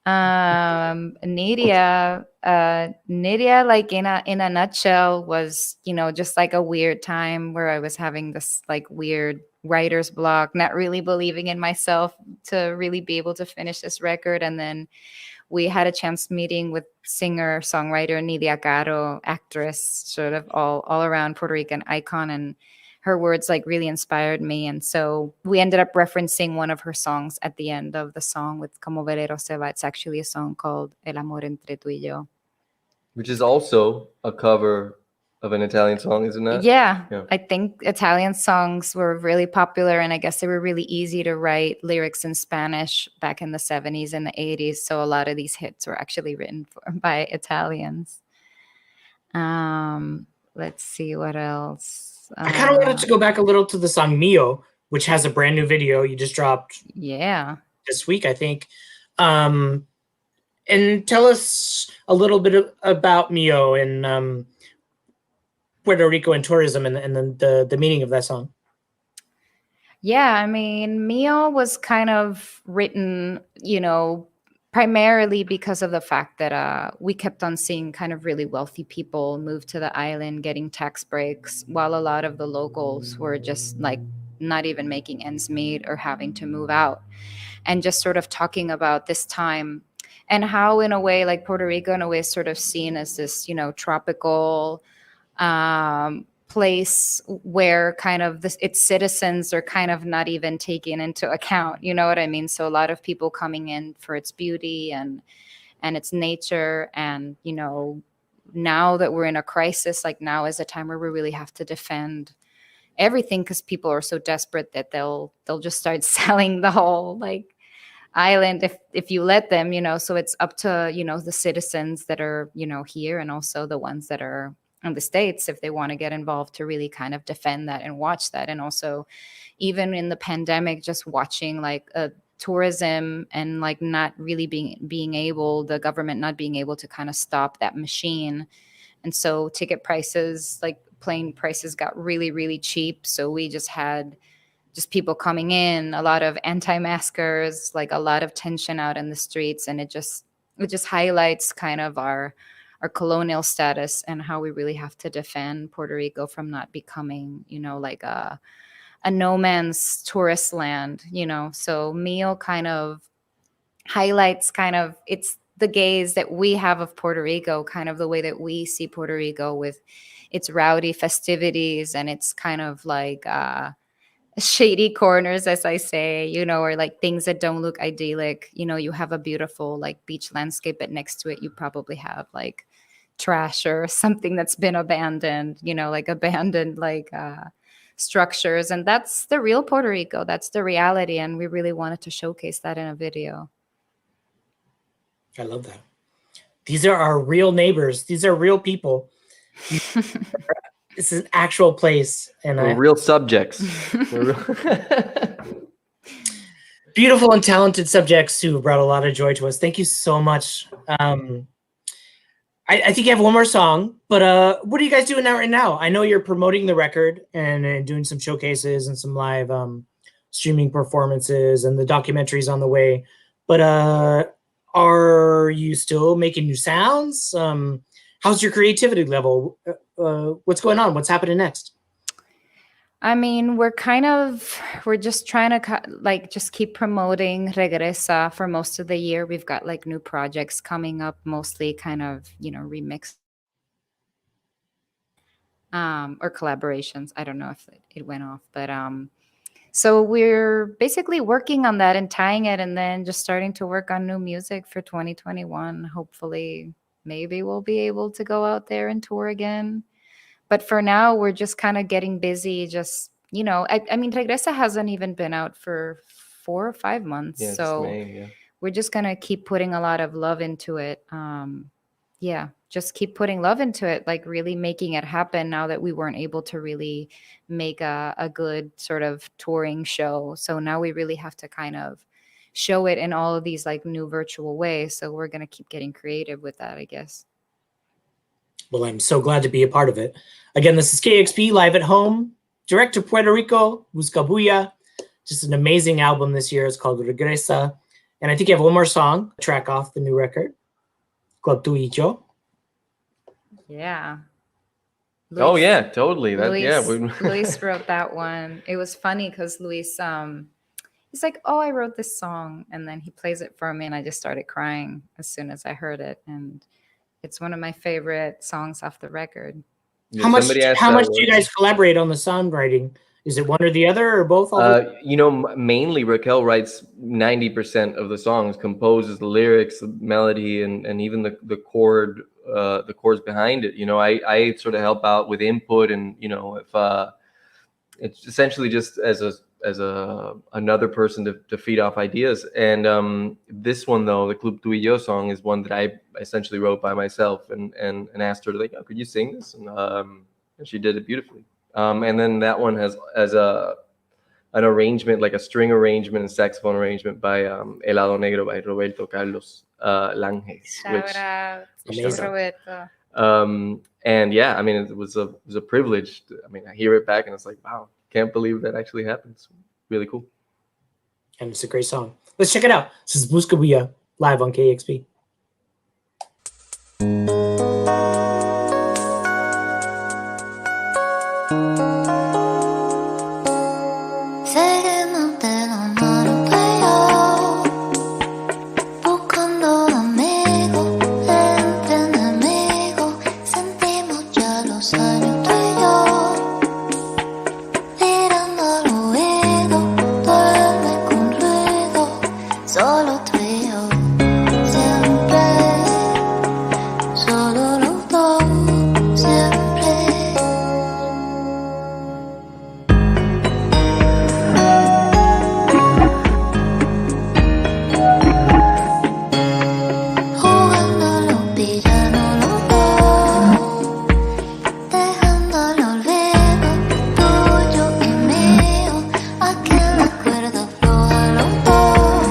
Nidia, like in a nutshell was, you know, just like a weird time where I was having this like weird writer's block, not really believing in myself to really be able to finish this record. And then we had a chance meeting with singer, songwriter Nidia Caro, actress, sort of all around Puerto Rican icon, and her words like really inspired me. And so we ended up referencing one of her songs at the end of the song with Como Velero Se Va. It's actually a song called El Amor Entre Tú y Yo. Which is also a cover of an Italian song, is it not? Yeah, Yeah. I think Italian songs were really popular, and I guess they were really easy to write lyrics in Spanish back in the 70s and the 80s. So a lot of these hits were actually written by Italians. Let's see what else. I kind of wanted to go back a little to the song Mio, which has a brand new video you just dropped Yeah. this week, I think. And tell us a little bit about Mio and Puerto Rico and tourism and the meaning of that song. Yeah, I mean, Mio was kind of written, primarily because of the fact that we kept on seeing kind of really wealthy people move to the island getting tax breaks, while a lot of the locals were just like not even making ends meet or having to move out. And just sort of talking about this time and how, in a way, like Puerto Rico, in a way, is sort of seen as this, tropical place where kind of its citizens are kind of not even taken into account. You know what I mean? So a lot of people coming in for its beauty and its nature. And, now that we're in a crisis, like now is a time where we really have to defend everything because people are so desperate that they'll just start selling the whole like island if you let them, so it's up to, the citizens that are, here, and also the ones that are in the States, if they want to get involved, to really kind of defend that and watch that. And also, even in the pandemic, just watching like tourism and like not really being able, the government not being able to kind of stop that machine. And so ticket prices, like plane prices, got really, really cheap. So we just had people coming in, a lot of anti-maskers, like a lot of tension out in the streets. And it just highlights kind of our colonial status and how we really have to defend Puerto Rico from not becoming, like a no man's tourist land, So Mio kind of highlights kind of it's the gaze that we have of Puerto Rico, kind of the way that we see Puerto Rico with its rowdy festivities and its kind of like shady corners, as I say, or like things that don't look idyllic. You have a beautiful like beach landscape, but next to it you probably have like trash or something that's been abandoned, like abandoned like structures. And that's the real Puerto Rico. That's the reality. And we really wanted to showcase that in a video. I love that. These are our real neighbors. These are real people. This is an actual place, and we're real subjects. Beautiful and talented subjects who brought a lot of joy to us. Thank you so much. I think you have one more song, but what are you guys doing right now? I know you're promoting the record and doing some showcases and some live streaming performances, and the documentary's on the way. But are you still making new sounds? How's your creativity level? What's going on? What's happening next? I mean, we're just trying to like just keep promoting Regresa for most of the year. We've got like new projects coming up, mostly kind of, remix or collaborations. I don't know if it went off, but so we're basically working on that and tying it, and then just starting to work on new music for 2021. Hopefully, maybe we'll be able to go out there and tour again. But for now, we're just kind of getting busy. Just, I mean, Regresa hasn't even been out for 4 or 5 months. Yeah, so we're just going to keep putting a lot of love into it. Just keep putting love into it, like really making it happen now that we weren't able to really make a good sort of touring show. So now we really have to kind of show it in all of these like new virtual ways. So we're going to keep getting creative with that, I guess. Well, I'm so glad to be a part of it. Again, this is KEXP live at home, direct to Puerto Rico, Buscabulla. Just an amazing album this year. It's called Regresa. And I think you have one more song, track off the new record, called Tu y Yo. Yeah. Luis, yeah, totally. Luis wrote that one. It was funny because Luis, he's like, oh, I wrote this song. And then he plays it for me, and I just started crying as soon as I heard it. And it's one of my favorite songs off the record. How much do you guys collaborate on the songwriting? Is it one or the other or both? Mainly Raquel writes 90% of the songs, composes the lyrics, the melody, and even the chords behind it. I sort of help out with input, and if it's essentially just as a another person to feed off ideas. And this one though, the Club Tu y Yo song, is one that I essentially wrote by myself, and asked her like, oh, could you sing this? And she did it beautifully. And then that one has an arrangement, like a string arrangement and saxophone arrangement by El Lado Negro by Roberto Carlos Langes. Shout out to Amazing. Roberto. And yeah, I mean, it was a privilege. I hear it back and it's like, wow, can't believe that actually happened. It's really cool. And it's a great song. Let's check it out. This is Buscabulla live on KEXP. Seguimos de la mano tú y yo, buscando amigos entre enemigos. Sentimos ya los años tú y yo, mirando al oído, duerme con ruido, solo tú y yo, siempre, solo los dos, siempre. Jugando los villanos los dos, dejando el olvido tuyo y mío, aquí en la cuerda floja los dos,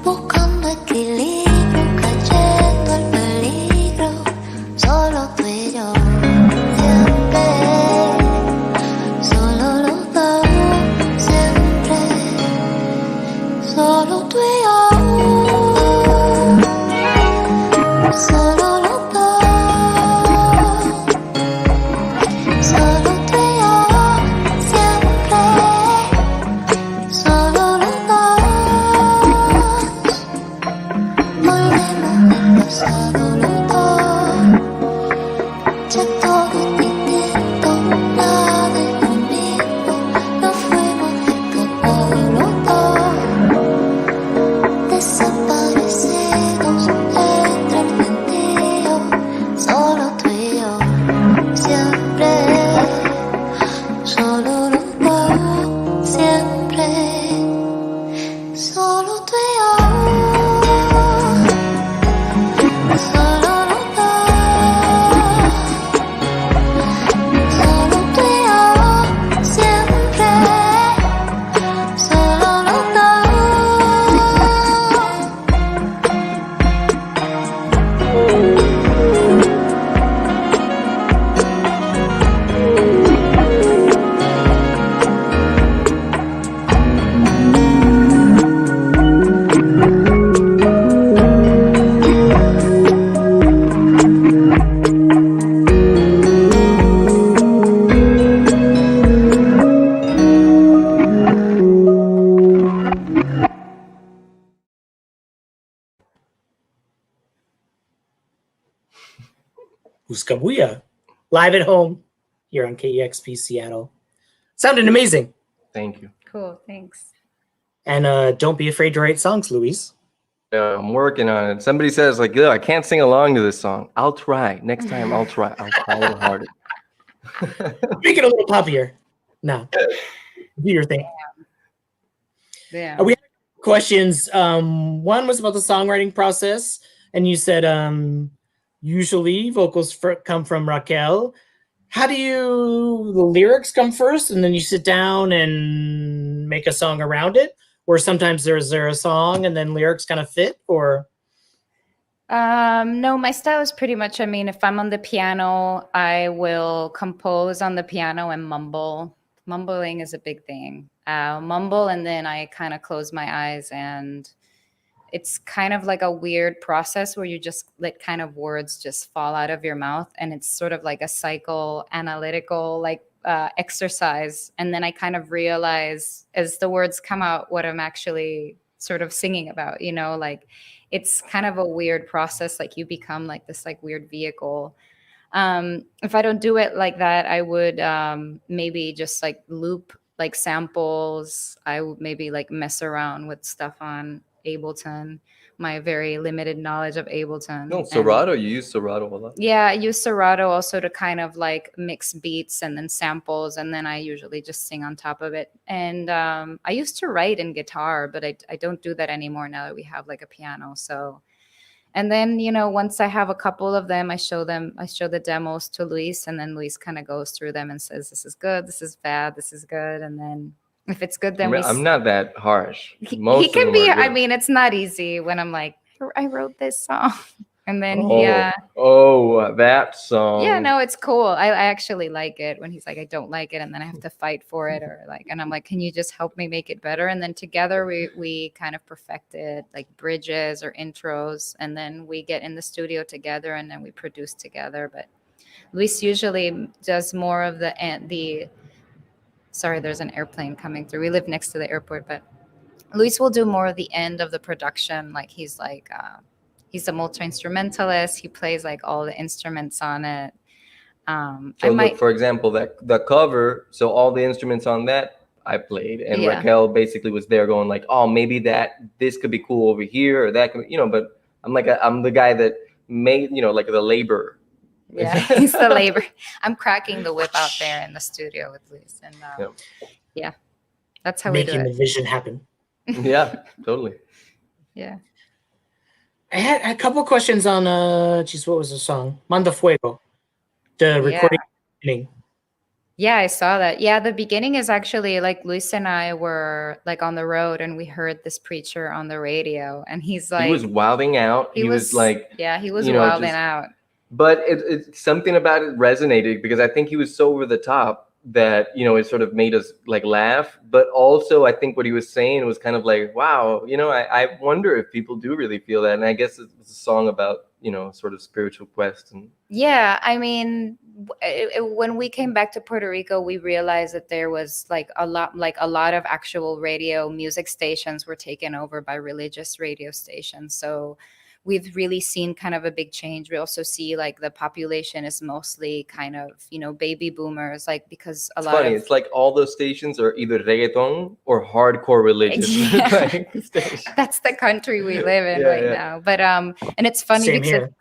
buscando equilibrio, cayendo el peligro, solo tú y yo, siempre, solo los dos, siempre, solo tú y yo. Solo los dos, solo tú y yo, siempre, solo los dos. Volvemos al pasado los dos, ya todo es distinto, nada es lo mismo. Nos fuimos escapados los dos, desaparecidos entre el gentío, solo tú y yo, siempre, solo los dos, siempre, solo tú y yo, solo los dos, solo tú y yo, siempre, solo los dos. Buscabulla live at home here on KEXP Seattle. Sounded amazing. Thank you. Cool, thanks. And don't be afraid to write songs, Luis. I'm working on it. Somebody says like, "Ugh, I can't sing along to this song." I'll try. Next time I'll try. I'll try a little harder. Make it a little poppier. No. Do your thing. Yeah. We have questions. One was about the songwriting process, and you said usually vocals come from Raquel. How do the lyrics come first, and then you sit down and make a song around it? Or sometimes there a song and then lyrics kind of fit, or? No, my style is pretty much, if I'm on the piano, I will compose on the piano and mumble. Mumbling is a big thing. Mumble, and then I kind of close my eyes, and it's kind of like a weird process where you just let kind of words just fall out of your mouth, and it's sort of like a psychoanalytical exercise. And then I kind of realize as the words come out what I'm actually sort of singing about, it's kind of a weird process. Like you become like this weird vehicle. If I don't do it like that, I would maybe just like loop like samples. I would maybe like mess around with stuff on Ableton, my very limited knowledge of Ableton. No, And Serato. You use Serato a lot. yeah, I use Serato also to kind of like mix beats and then samples, and then I usually just sing on top of it. And I used to write in guitar, but I don't do that anymore now that we have like a piano. So, and then, you know, once I have a couple of them, I show the demos to Luis, and then Luis kind of goes through them and says, this is good, this is bad, this is good. And then if it's good, then I'm not that harsh. he Most of can them be, are good. I mean, it's not easy when I'm like, I wrote this song. And then that song. yeah, no, it's cool. I actually like it when he's like, I don't like it, and then I have to fight for it, or like, and I'm like, can you just help me make it better? And then together we kind of perfected like bridges or intros, and then we get in the studio together, and then we produce together. But Luis usually does more of the. Sorry, there's an airplane coming through. We live next to the airport, but Luis will do more of the end of the production. Like he's a multi-instrumentalist. He plays like all the instruments on it. So look, for example, that the cover, so all the instruments on that I played, and Yeah. Raquel basically was there going like, oh, maybe this could be cool over here, or that could, but I'm the guy that made, like the labor. Yeah, he's the labor. I'm cracking the whip out there in the studio with Luis, and yeah, that's how we do Making the it. vision happen. Yeah, totally. Yeah. I had a couple questions on what was the song? Manda Fuego. The recording beginning. Yeah, I saw that. Yeah, the beginning is actually like Luis and I were like on the road, and we heard this preacher on the radio, and he's like, he was wilding out. He was like, yeah, he was wilding out. But it's something about it resonated, because I think he was so over the top that, it sort of made us like laugh. But also I think what he was saying was kind of like, wow, I wonder if people do really feel that. And I guess it's a song about, sort of spiritual quest. And yeah, I mean, when we came back to Puerto Rico, we realized that there was like a lot of actual radio music stations were taken over by religious radio stations. So we've really seen kind of a big change. We also see like the population is mostly kind of, baby boomers, like because it's funny. It's like all those stations are either reggaeton or hardcore religious. Yeah. That's the country we live in now. But and it's funny Same because here.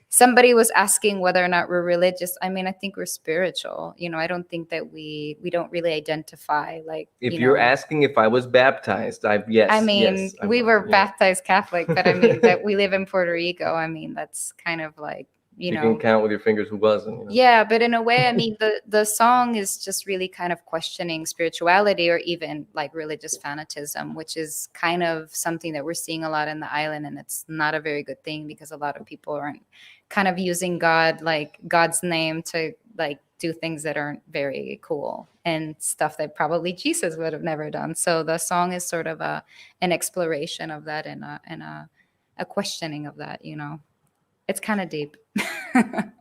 somebody was asking whether or not we're religious. I mean, I think we're spiritual. I don't think that we don't really identify like. If you're asking if I was baptized, we were baptized Catholic, but I mean that we live in Puerto Rico. I mean, that's kind of like you can count with your fingers who wasn't. Yeah, but in a way, I mean, the song is just really kind of questioning spirituality or even like religious fanatism, which is kind of something that we're seeing a lot in the island, and it's not a very good thing because a lot of people aren't kind of using God's name to like do things that aren't very cool and stuff that probably Jesus would have never done. So the song is sort of an exploration of that and a questioning of that. It's kind of deep. Well,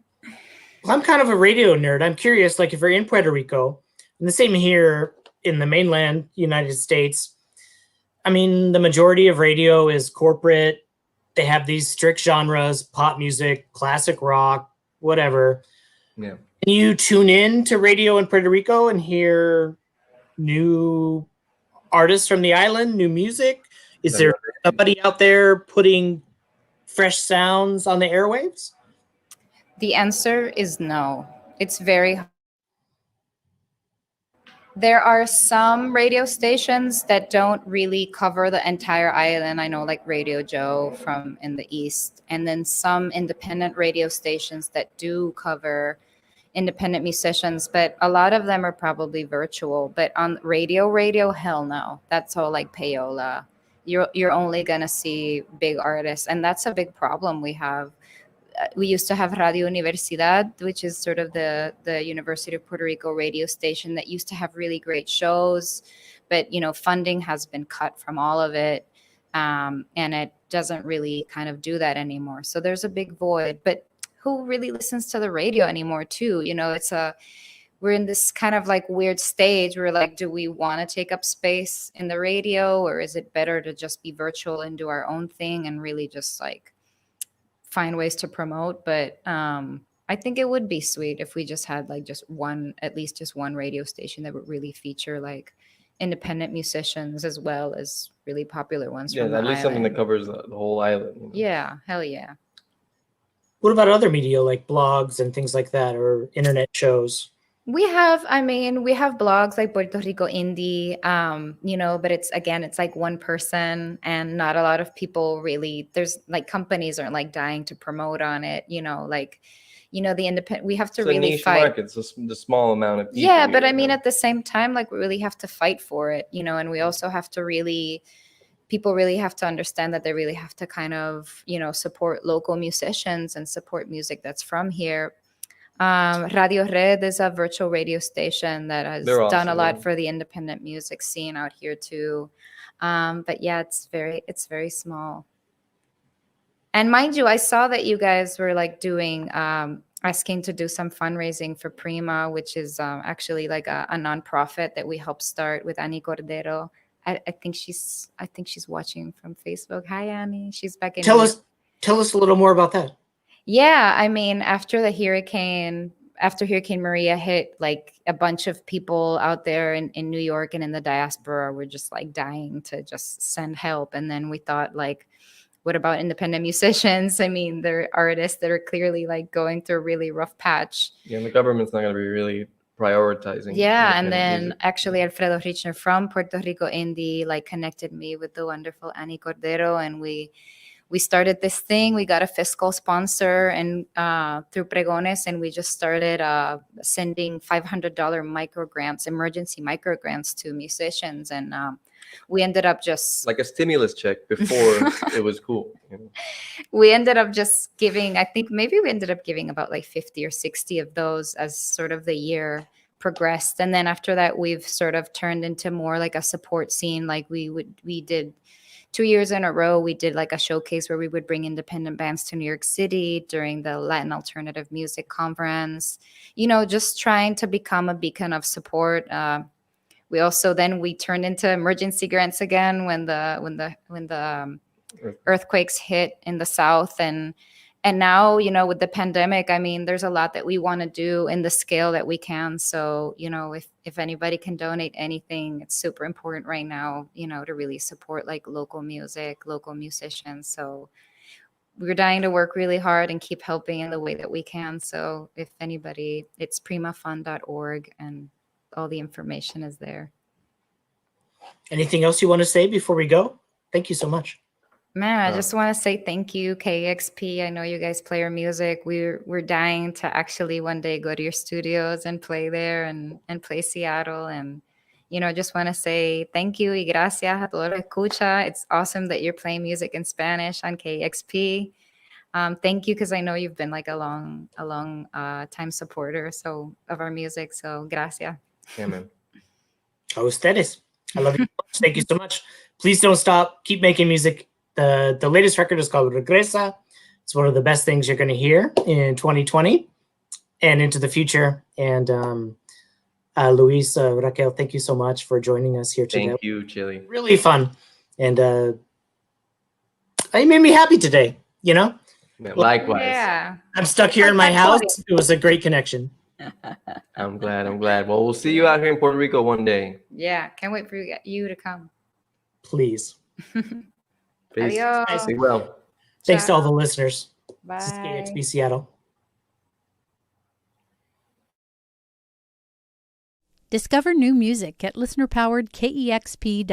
I'm kind of a radio nerd. I'm curious, like if you're in Puerto Rico, and the same here in the mainland United States, I mean, the majority of radio is corporate. They have these strict genres, pop music, classic rock, whatever. Yeah. Can you tune in to radio in Puerto Rico and hear new artists from the island, new music? Is there somebody out there putting fresh sounds on the airwaves? The answer is no. It's very. There are some radio stations that don't really cover the entire island. I know like Radio Joe from in the East, and then some independent radio stations that do cover independent musicians, but a lot of them are probably virtual. But on radio, hell no. That's all like payola. You're only gonna see big artists, and that's a big problem we have. We used to have Radio Universidad, which is sort of the University of Puerto Rico radio station that used to have really great shows, but funding has been cut from all of it, and it doesn't really kind of do that anymore. So there's a big void. But who really listens to the radio anymore? Too, we're in this kind of like weird stage where like, do we want to take up space in the radio, or is it better to just be virtual and do our own thing and really just like find ways to promote? But I I think it would be sweet if we just had like just one, at least just one radio station that would really feature like independent musicians as well as really popular ones Yeah, from the at least something that island. covers the whole island. You know? Yeah, hell yeah. What about other media like blogs and things like that, or internet shows? We have, I mean, we have blogs like Puerto Rico Indie, you know, but it's again, it's like one person and not a lot of people really, there's like companies aren't like dying to promote on it, you know, like, you know, the independent, we have to It's a really niche fight. market, so the small amount of people. Yeah, but you I mean, know? at the same time, like we really have to fight for it, you know, and we also have to really, people really have to understand that they really have to kind of, you know, support local musicians and support music that's from here. Radio Red is a virtual radio station that has They're done a awesome, lot yeah. for the independent music scene out here too. But yeah, it's very small. And mind you, I saw that you guys were like doing asking to do some fundraising for Prima, which is actually like a nonprofit that we helped start with Annie Cordero. I think she's watching from Facebook. Hi Annie, she's back in New York. Tell us a little more about that. Yeah, I mean, after Hurricane Maria hit, like a bunch of people out there in New York and in the diaspora were just like dying to just send help. And then we thought, like, what about independent musicians? I mean, they're artists that are clearly like going through a really rough patch. Yeah, and the government's not going to be really prioritizing. Yeah, and then music. actually Alfredo Richner from Puerto Rico Indie like connected me with the wonderful Annie Cordero, and we started this thing. We got a fiscal sponsor and through Pregones, and we just started sending $500 micro grants, emergency micro grants to musicians, and we ended up just like a stimulus check before it was cool. You know? we ended up just giving, I think maybe we ended up giving about like 50 or 60 of those as sort of the year progressed. And then after that, we've sort of turned into more like a support scene. Like we did 2 years in a row, we did like a showcase where we would bring independent bands to New York City during the Latin Alternative Music Conference, you know, just trying to become a beacon of support. We also then we turned into emergency grants again when the earthquakes hit in the South, and now, you know, with the pandemic, I mean, there's a lot that we want to do in the scale that we can. So, you know, if anybody can donate anything, it's super important right now, you know, to really support like local music, local musicians. So we're dying to work really hard and keep helping in the way that we can. So if anybody, it's primafund.org and all the information is there. Anything else you want to say before we go? Thank you so much. Man, I just want to say thank you, KEXP. I know you guys play your music. We're dying to actually one day go to your studios and play there and play Seattle. And, you know, just want to say thank you y gracias a todo lo escucha. It's awesome that you're playing music in Spanish on KEXP. Thank you, because I know you've been like a long time supporter of our music. So gracias. Yeah, man. A ustedes. I love you. Thank you so much. Please don't stop. Keep making music. The latest record is called Regresa. It's one of the best things you're going to hear in 2020 and into the future. And Luis, Raquel, thank you so much for joining us here today. Thank you, Chili. Really fun. And it made me happy today, you know? Yeah, likewise. Yeah. I'm stuck here in my house. It was a great connection. I'm glad. Well, we'll see you out here in Puerto Rico one day. Yeah. Can't wait for you to come. Please. Peace. Adios. Be well. Thanks to all the listeners. Bye. This is KEXP Seattle. Discover new music at listener-powered KEXP.org.